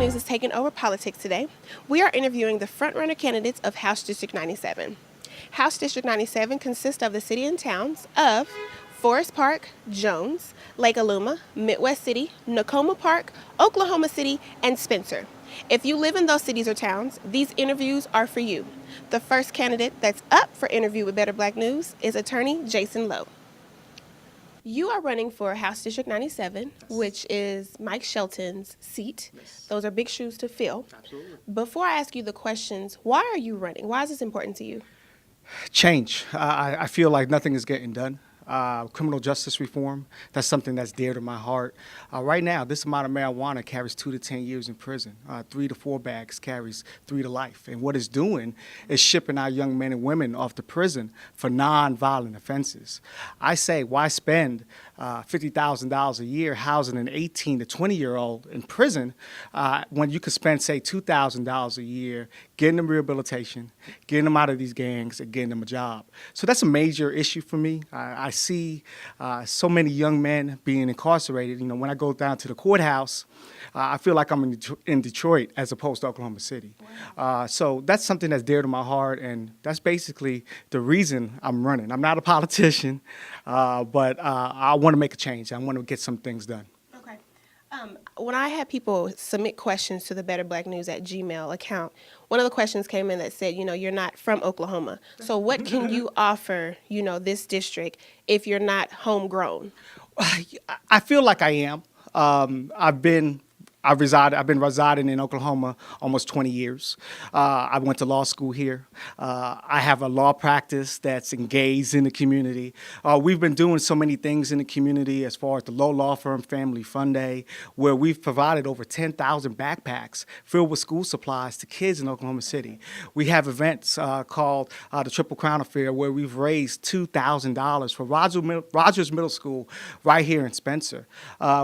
News is taking over politics today. We are interviewing the frontrunner candidates of House District 97. House District 97 consists of the city and towns of Forest Park, Jones, Lake Aluma, Midwest City, Nicoma Park, Oklahoma City, and Spencer. If you live in those cities or towns, these interviews are for you. The first candidate that's up for interview with Better Black News is Attorney Jason Lowe. You are running for House District 97, which is Mike Shelton's seat. Yes. Those are big shoes to fill. Absolutely. Before I ask you the questions, why are you running? Why is this important to you? Change. I feel like nothing is getting done. Criminal justice reform, that's something that's dear to my heart. Right now, this amount of marijuana carries 2 to 10 years in prison. 3 to 4 bags carries 3 to life. And what it's doing is shipping our young men and women off to prison for non-violent offenses. I say, why spend $50,000 a year housing an 18 to 20-year-old in prison when you could spend, say, $2,000 a year getting them rehabilitation, getting them out of these gangs, and getting them a job. So that's a major issue for me. I see so many young men being incarcerated. You know, when I go down to the courthouse, I feel like I'm in Detroit as opposed to Oklahoma City. So that's something that's dear to my heart, and that's basically the reason I'm running. I'm not a politician, but I want to make a change. I want to get some things done. Okay. When I had people submit questions to the Better Black News at Gmail account, one of the questions came in that said, you're not from Oklahoma. So what can you offer, this district if you're not homegrown? I feel like I am. I've been residing in Oklahoma almost 20 years. I went to law school here. I have a law practice that's engaged in the community. We've been doing so many things in the community as far as the Low Law Firm Family Fun Day, where we've provided over 10,000 backpacks filled with school supplies to kids in Oklahoma City. We have events called the Triple Crown Affair, where we've raised $2,000 for Rogers Middle School right here in Spencer.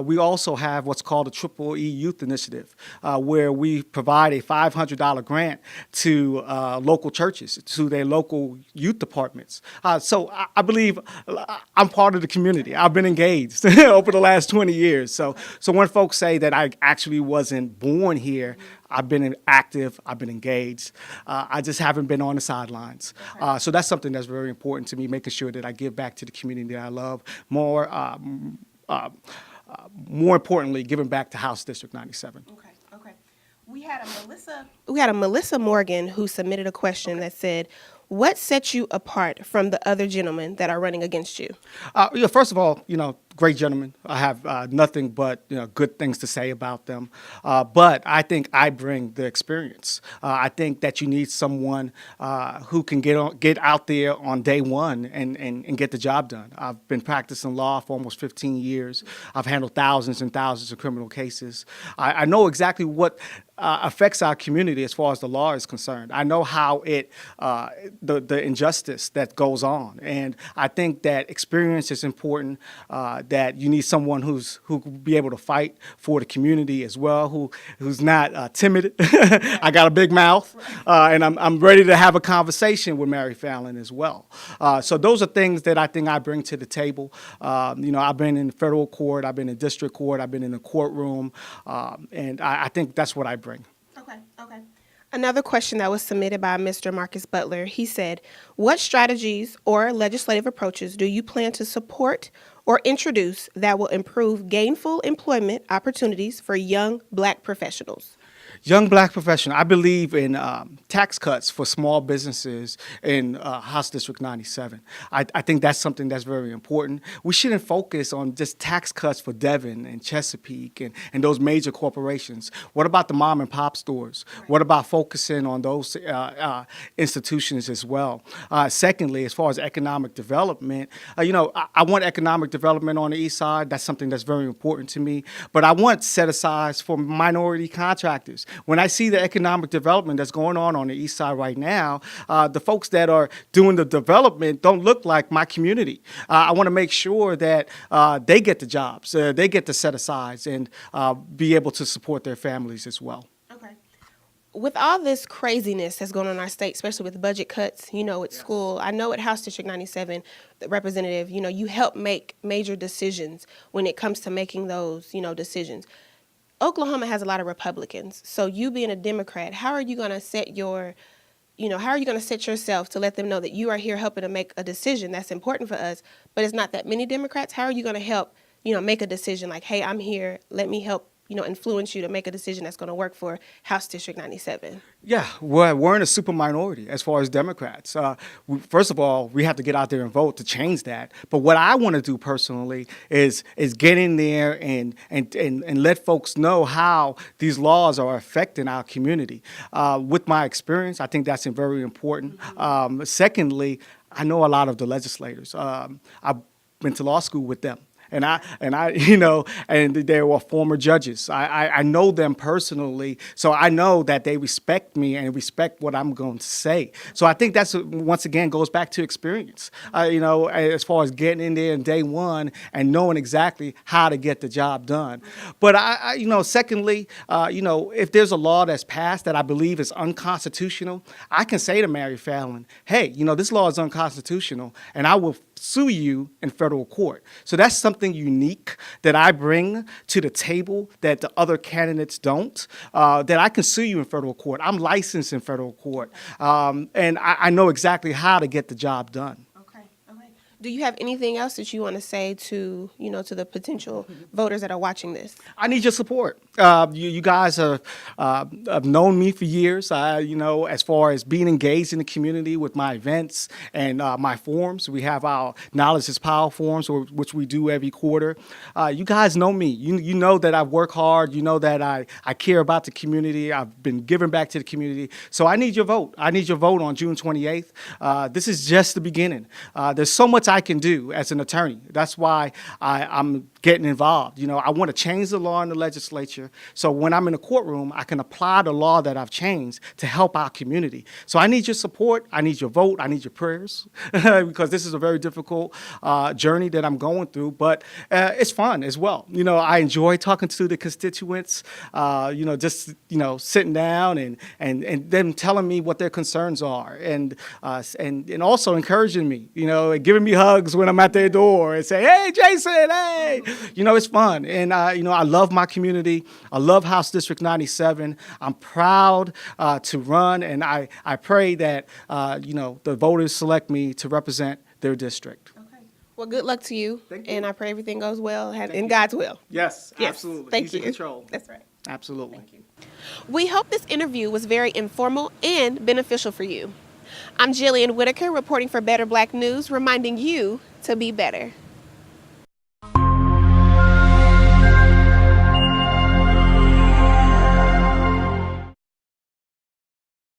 We also have what's called the Triple E Youth Initiative, where we provide a $500 grant to local churches, to their local youth departments. So I believe I'm part of the community. I've been engaged over the last 20 years. So when folks say that I actually wasn't born here, I've been active, I've been engaged. I just haven't been on the sidelines. Okay. So that's something that's very important to me, making sure that I give back to the community that I love more importantly, giving back to House District 97. Okay. We had a Melissa Morgan who submitted a question that said, what sets you apart from the other gentlemen that are running against you? First of all, great gentlemen. I have nothing but good things to say about them. But I think I bring the experience. I think that you need someone who can get out there on day one and get the job done. I've been practicing law for almost 15 years. I've handled thousands and thousands of criminal cases. I know exactly what affects our community as far as the law is concerned. I know how the injustice that goes on, and I think that experience is important. That you need someone who can be able to fight for the community as well, who's not timid. I got a big mouth, and I'm ready to have a conversation with Mary Fallon as well. So those are things that I think I bring to the table. I've been in federal court, I've been in district court, I've been in the courtroom, and I think that's what I bring. Okay. Another question that was submitted by Mr. Marcus Butler, he said, what strategies or legislative approaches do you plan to support or introduce that will improve gainful employment opportunities for young Black professionals? Young Black professional, I believe in tax cuts for small businesses in House District 97. I think that's something that's very important. We shouldn't focus on just tax cuts for Devon and Chesapeake and those major corporations. What about the mom and pop stores? What about focusing on those institutions as well? Secondly, as far as economic development, I want economic development on the east side. That's something that's very important to me. But I want set-asides for minority contractors. When I see the economic development that's going on the east side right now, the folks that are doing the development don't look like my community. I want to make sure that they get the jobs, they get the set-asides, and be able to support their families as well. Okay. With all this craziness that's going on in our state, especially with budget cuts, at school, I know at House District 97, the representative, you help make major decisions when it comes to making those, decisions. Oklahoma has a lot of Republicans. So you being a Democrat, how are you going to set how are you going to set yourself to let them know that you are here helping to make a decision that's important for us, but it's not that many Democrats? How are you going to help, make a decision like, hey, I'm here, let me help, influence you to make a decision that's going to work for House District 97? Yeah, we're in a super minority as far as Democrats. First of all, we have to get out there and vote to change that. But what I want to do personally is get in there and let folks know how these laws are affecting our community. With my experience, I think that's very important. Secondly, I know a lot of the legislators. I went to law school with them. And and they were former judges. I know them personally, so I know that they respect me and respect what I'm going to say. So I think that's, once again, goes back to experience, as far as getting in there in day one and knowing exactly how to get the job done. But secondly, if there's a law that's passed that I believe is unconstitutional, I can say to Mary Fallon, hey, this law is unconstitutional, and I will sue you in federal court. So that's something unique that I bring to the table that the other candidates don't, that I can sue you in federal court. I'm licensed in federal court, and I know exactly how to get the job done. Do you have anything else that you want to say to, to the potential voters that are watching this? I need your support. You guys have known me for years, as far as being engaged in the community with my events and my forums. We have our Knowledge is Power forums, which we do every quarter. You guys know me. You know that I work hard. You know that I care about the community. I've been giving back to the community. So I need your vote. I need your vote on June 28th. This is just the beginning. There's so much I can do as an attorney. That's why I'm getting involved. I want to change the law in the legislature, so when I'm in a courtroom, I can apply the law that I've changed to help our community. So I need your support. I need your vote. I need your prayers because this is a very difficult journey that I'm going through, but it's fun as well. I enjoy talking to the constituents, just, sitting down and them telling me what their concerns are and also encouraging me, giving me hugs when I'm at their door and say, hey, Jason, hey. It's fun. And, I love my community. I love House District 97. I'm proud to run, and I pray that, the voters select me to represent their district. Okay. Well, good luck to you. Thank you. And I pray everything goes well in God's will. Yes, Yes. absolutely. Thank He's you. in control. That's right. Absolutely. Thank you. We hope this interview was very informal and beneficial for you. I'm Jillian Whitaker, reporting for Better Black News, reminding you to be better.